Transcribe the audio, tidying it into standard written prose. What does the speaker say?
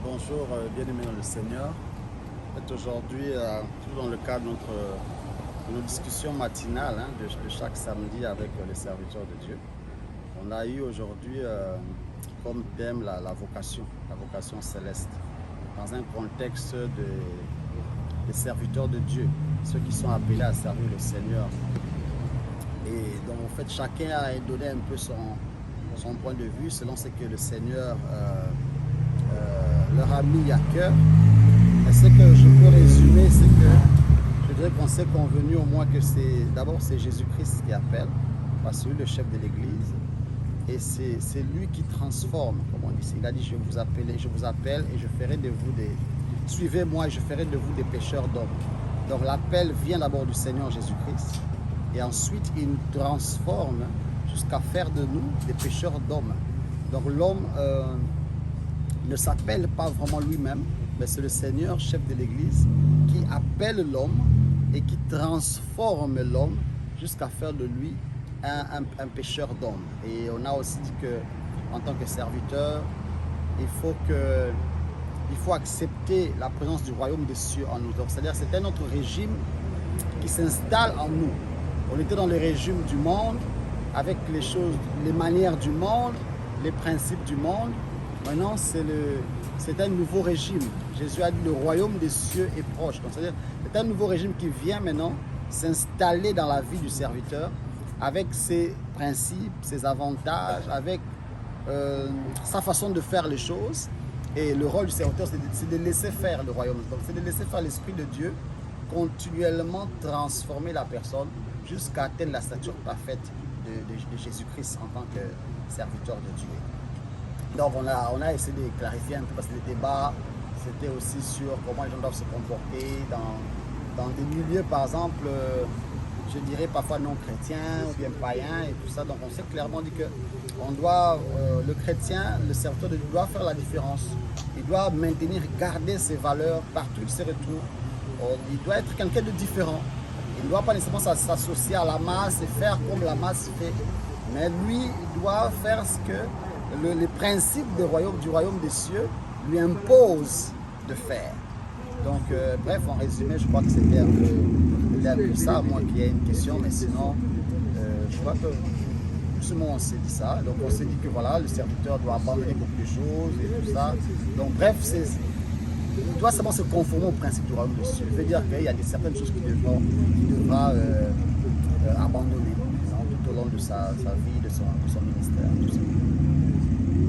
Bonjour, bien-aimés dans le Seigneur. En fait, aujourd'hui, tout dans le cadre de nos discussions matinales de chaque samedi avec les serviteurs de Dieu, on a eu aujourd'hui comme thème la vocation céleste, dans un contexte des serviteurs de Dieu, ceux qui sont appelés à servir le Seigneur. Et donc, en fait, chacun a donné un peu son point de vue selon ce que le Seigneur leur a mis à cœur. Et ce que je peux résumer, c'est que je dirais qu'on s'est convenu au moins que d'abord c'est Jésus-Christ qui appelle, parce que c'est lui le chef de l'Église, et c'est lui qui transforme, comme on dit. Il a dit je vous appelle et je ferai de vous suivez-moi et je ferai de vous des pécheurs d'hommes. Donc l'appel vient d'abord du Seigneur Jésus-Christ, et ensuite il nous transforme jusqu'à faire de nous des pécheurs d'hommes. Donc l'homme ne s'appelle pas vraiment lui-même, mais c'est le Seigneur, chef de l'Église, qui appelle l'homme et qui transforme l'homme jusqu'à faire de lui un pécheur d'homme. Et on a aussi dit qu'en tant que serviteur, il faut accepter la présence du royaume des cieux en nous. C'est-à-dire c'est un autre régime qui s'installe en nous. On était dans le régime du monde, avec les choses, les manières du monde, les principes du monde. Maintenant, c'est un nouveau régime. Jésus a dit le royaume des cieux est proche. Donc, c'est-à-dire c'est un nouveau régime qui vient maintenant s'installer dans la vie du serviteur avec ses principes, ses avantages, avec sa façon de faire les choses. Et le rôle du serviteur, c'est de laisser faire le royaume. Donc, c'est de laisser faire l'Esprit de Dieu continuellement transformer la personne jusqu'à atteindre la stature parfaite de Jésus-Christ en tant que serviteur de Dieu. Donc on a essayé de clarifier un peu parce que les débats, c'était aussi sur comment les gens doivent se comporter dans des milieux, par exemple, je dirais parfois non chrétiens ou bien païens et tout ça. Donc on s'est clairement dit que le chrétien, le serviteur de Dieu doit faire la différence. Il doit maintenir, garder ses valeurs partout où il se retrouve. Il doit être quelqu'un de différent. Il ne doit pas nécessairement s'associer à la masse et faire comme la masse fait. Mais lui, il doit faire ce que les principes du royaume des cieux lui imposent de faire. Donc, bref, en résumé, je crois que c'était un peu ça, moi qui ai une question, mais sinon, je crois que tout le monde s'est dit ça. Donc, on s'est dit que voilà, le serviteur doit abandonner beaucoup de choses et tout ça. Donc, bref, il doit seulement se conformer aux principes du royaume des cieux. Ça veut dire qu'il y a certaines choses qu'il devra abandonner tout au long de sa vie, de son ministère. Tout ça.